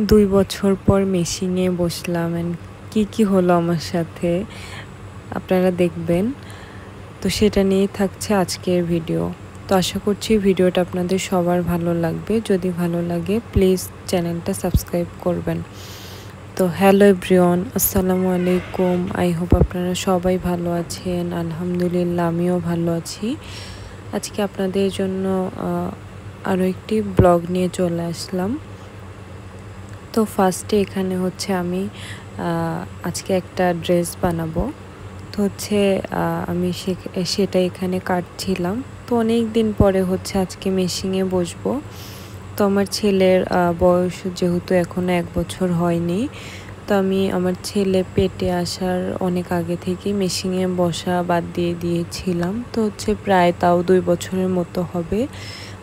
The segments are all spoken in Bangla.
2 বছর পর মেশিনে বসলাম এন্ড কি হলো আমার সাথে আপনারা দেখবেন। তো সেটা নিয়েই থাকছে আজকের ভিডিও। তো আশা করছি ভিডিওটা আপনাদের সবার ভালো লাগবে। যদি ভালো লাগে প্লিজ চ্যানেলটা সাবস্ক্রাইব করবেন। তো হ্যালো এভরিওয়ান, আসসালামু আলাইকুম। আই হোপ আপনারা সবাই ভালো আছেন। আলহামদুলিল্লাহ আমিও ভালো আছি। আজকে আপনাদের জন্য আরও একটি ব্লগ নিয়ে চলে আসলাম। তো ফার্স্টে এখানে হচ্ছে আমি আজকে একটা ড্রেস বানাবো। তো হচ্ছে আমি সেটা এখানে কাটছিলাম। তো অনেক দিন পরে হচ্ছে আজকে মেশিনে বসবো। তো আমার ছেলের বয়স যেহেতু এখনও 1 বছর হয়নি, তো আমি আমার ছেলে পেটে আসার অনেক আগে থেকেই মেশিনে বসা বাদ দিয়ে দিয়েছিলাম। তো হচ্ছে প্রায় তাও 2 বছরের মতো হবে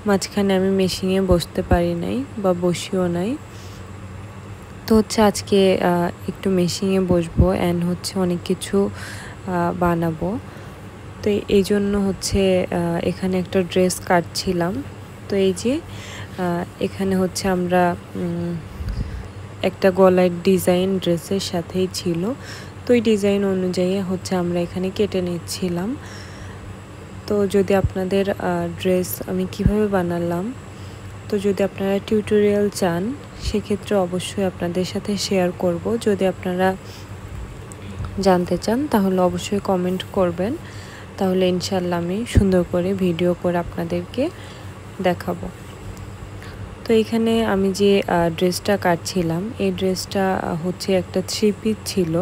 মাঝখানে আমি মেশিনে বসতে পারি নাই বা বসিও নাই। তো হচ্ছে আজকে একটু মেশিনে বসবো অ্যান্ড হচ্ছে অনেক কিছু বানাবো। তো এই জন্য হচ্ছে এখানে একটা ড্রেস কাটছিলাম। তো এই যে এখানে হচ্ছে আমরা একটা গলার ডিজাইন ড্রেসের সাথেই ছিল। তো এই ডিজাইন অনুযায়ী হচ্ছে আমরা এখানে কেটে নিচ্ছিলাম। তো যদি আপনাদের ড্রেস আমি কিভাবে বানালাম, তো যদি আপনারা টিউটোরিয়াল চান সেক্ষেত্রে অবশ্যই আপনাদের সাথে শেয়ার করব। যদি আপনারা জানতে চান তাহলে অবশ্যই কমেন্ট করবেন, তাহলে ইনশাল্লাহ আমি সুন্দর করে ভিডিও করে আপনাদেরকে দেখাবো। তো এখানে আমি যে ড্রেসটা কাটছিলাম এই ড্রেসটা হচ্ছে একটা 3 পিস ছিল।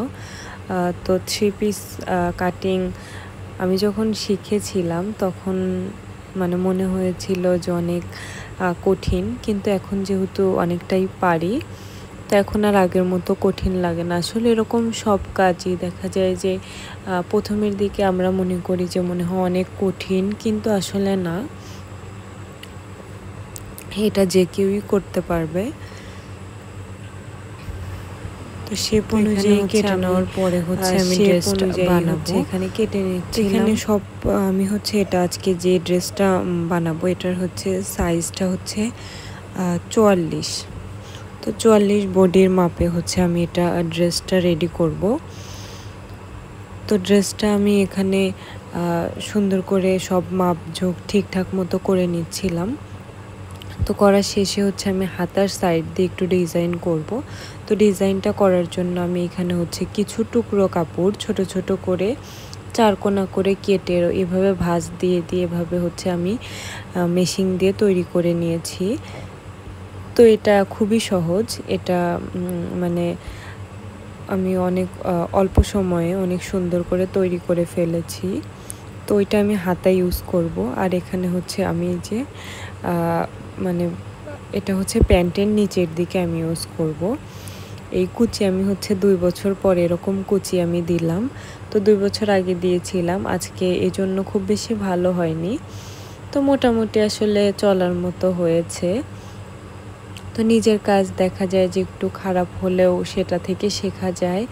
তো 3 পিস কাটিং আমি যখন শিখেছিলাম তখন মানে মনে হয়েছিল যে অনেক কঠিন, কিন্তু এখন যেহেতু অনেকটাই পারি তো এখন আর আগের মতো কঠিন লাগে না। আসলে এরকম সব কাজই দেখা যায় যে প্রথমের দিকে আমরা মনে করি যে মনে হয় অনেক কঠিন, কিন্তু আসলে না, এটা যে কেউই করতে পারবে। তো শেপ অনুযায়ী কেটে নেওয়ার পরে হচ্ছে আমি ড্রেসটা বানাবো। এখানে কেটে নিচ্ছি। এখানে সব আমি হচ্ছে এটা আজকে যে ড্রেসটা বানাবো এটার হচ্ছে সাইজটা হচ্ছে 44। তো 44 বডির মাপে হচ্ছে আমি এটা ড্রেসটা রেডি করব। তো ড্রেসটা আমি এখানে সুন্দর করে সব মাপ ঝোঁক ঠিকঠাক মতো করে নিচ্ছিলাম। তো করার শেষে হচ্ছে আমি হাতার সাইড দিয়ে একটু ডিজাইন করব। তো ডিজাইনটা করার জন্য আমি এখানে হচ্ছে কিছু টুকরো কাপড় ছোট ছোট করে 4 কোনা করে কেটে এভাবে ভাঁজ দিয়ে এভাবে হচ্ছে আমি মেশিন দিয়ে তৈরি করে নিয়েছি। তো এটা খুবই সহজ। এটা মানে আমি অনেক অল্প সময়ে অনেক সুন্দর করে তৈরি করে ফেলেছি। তো এটা আমি হাতা ইউজ করব। আর এখানে হচ্ছে আমি যে মানে এটা হচ্ছে প্যান্টের নিচের দিকে আমি ইউজ করব। এই কুচি আমি হচ্ছে 2 বছর পরে এরকম কুচি আমি দিলাম। তো 2 বছর আগে দিয়েছিলাম, আজকে এজন্য খুব বেশি ভালো হয়নি। তো মোটামুটি আসলে চলার মতো হয়েছে। তো নিজের কাজ দেখা যায় যে একটু খারাপ হলেও সেটা থেকে শেখা যায়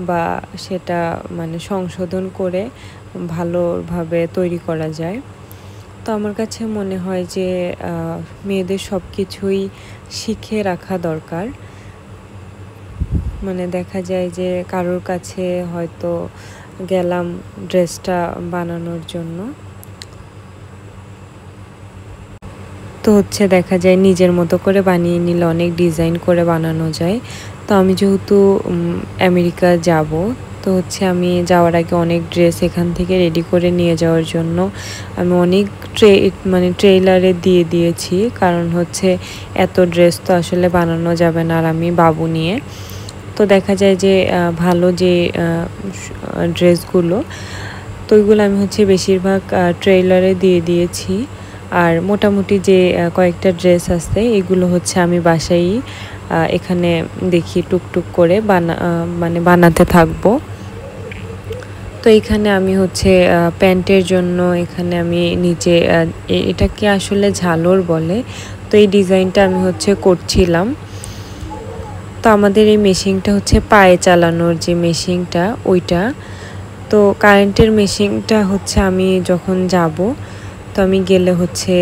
বা সেটা মানে সংশোধন করে ভালোভাবে তৈরি করা যায়। তো আমার কাছে মনে হয় যে মেয়েদের সব কিছুই শিখে রাখা দরকার। মানে দেখা যায় যে কারোর কাছে হয়তো গেলাম ড্রেসটা বানানোর জন্য, তো হচ্ছে দেখা যায় নিজের মতো করে বানিয়ে নিলে অনেক ডিজাইন করে বানানো যায়। তো আমি যেহেতু আমেরিকা যাব, তো হচ্ছে আমি যাওয়ার আগে অনেক ড্রেস এখান থেকে রেডি করে নিয়ে যাওয়ার জন্য আমি অনেক ট্রেইলারে দিয়ে দিয়েছি, কারণ হচ্ছে এত ড্রেস তো আসলে বানানো যাবে না আর আমি বাবু নিয়ে। তো দেখা যায় যে ভালো যে ড্রেসগুলো তো ওইগুলো আমি হচ্ছে বেশিরভাগ ট্রেইলারে দিয়ে দিয়েছি। আর মোটামুটি যে কয়েকটা ড্রেস আছে এগুলো হচ্ছে আমি বাসায় এখানে দেখি টুকটুক করে বানাতে থাকবো। তো এখানে আমি হচ্ছে প্যান্টের জন্য এখানে আমি নিচে এটাকে আসলে ঝালর বলে, তো এই ডিজাইনটা আমি হচ্ছে করছিলাম। তো আমাদের এই মেশিনটা হচ্ছে পায়ে চালানোর যে মেশিনটা ওইটা। তো কারেন্টের মেশিনটা হচ্ছে আমি যখন যাব তো আমি গেলে হচ্ছে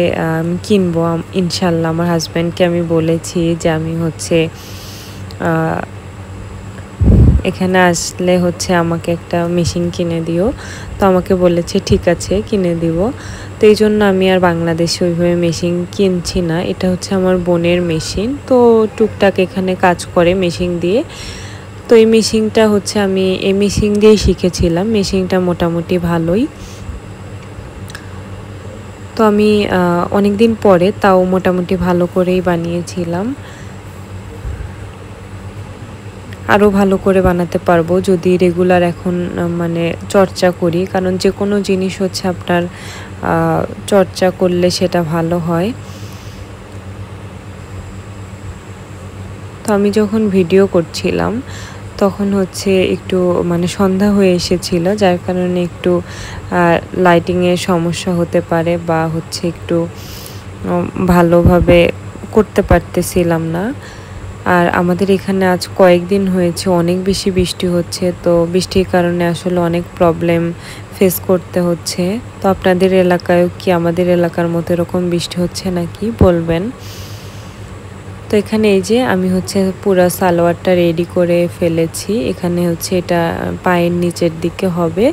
কিনবো ইনশাল্লাহ। আমার হাজব্যান্ডকে আমি বলেছি যে আমি হচ্ছে এখানে আসলে হচ্ছে আমাকে একটা মেশিন কিনে দিও। তো আমাকে বলেছে ঠিক আছে কিনে দিব। তো এই জন্য আমি আর বাংলাদেশে ওইভাবে মেশিন কিনছি না। এটা হচ্ছে আমার বোনের মেশিন, তো টুকটাক এখানে কাজ করে মেশিন দিয়ে। তো এই মেশিনটা হচ্ছে আমি এই মেশিন দিয়েই শিখেছিলাম। মেশিনটা মোটামুটি ভালোই। তো আমি অনেক দিন পরে তাও মোটামুটি ভালো করেই বানিয়েছিলাম। আরও ভালো করে বানাতে পারবো যদি রেগুলার এখন মানে চর্চা করি, কারণ যে কোনো জিনিস হচ্ছে আপনার চর্চা করলে সেটা ভালো হয়। তো আমি যখন ভিডিও করছিলাম তখন হচ্ছে একটু মানে সন্ধ্যা হয়ে এসেছিল, যার কারণে একটু লাইটিংয়ের সমস্যা হতে পারে বা হচ্ছে একটু ভালোভাবে করতে পারতেছিলাম না। আর আমাদের এখানে আজ কয়েকদিন হয়েছে অনেক বেশি বৃষ্টি হচ্ছে, তো বৃষ্টির কারণে আসলে অনেক প্রবলেম ফেস করতে হচ্ছে। তো আপনাদের এলাকায়ও কি আমাদের এলাকার মতো এরকম বৃষ্টি হচ্ছে নাকি বলবেন। তো এখানে এই যে আমি হচ্ছে পুরো সালোয়ারটা রেডি করে ফেলেছি। এখানে হচ্ছে এটা পায়ের নিচের দিকে হবে।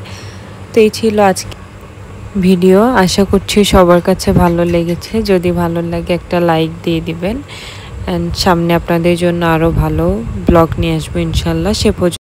তো এই ছিল আজকে ভিডিও। আশা করছি সবার কাছে ভালো লেগেছে। যদি ভালো লাগে একটা লাইক দিয়ে দিবেন। অ্যান্ড সামনে আপনাদের জন্য আরও ভালো ব্লগ নিয়ে আসবো ইনশাল্লাহ। সে পর্যন্ত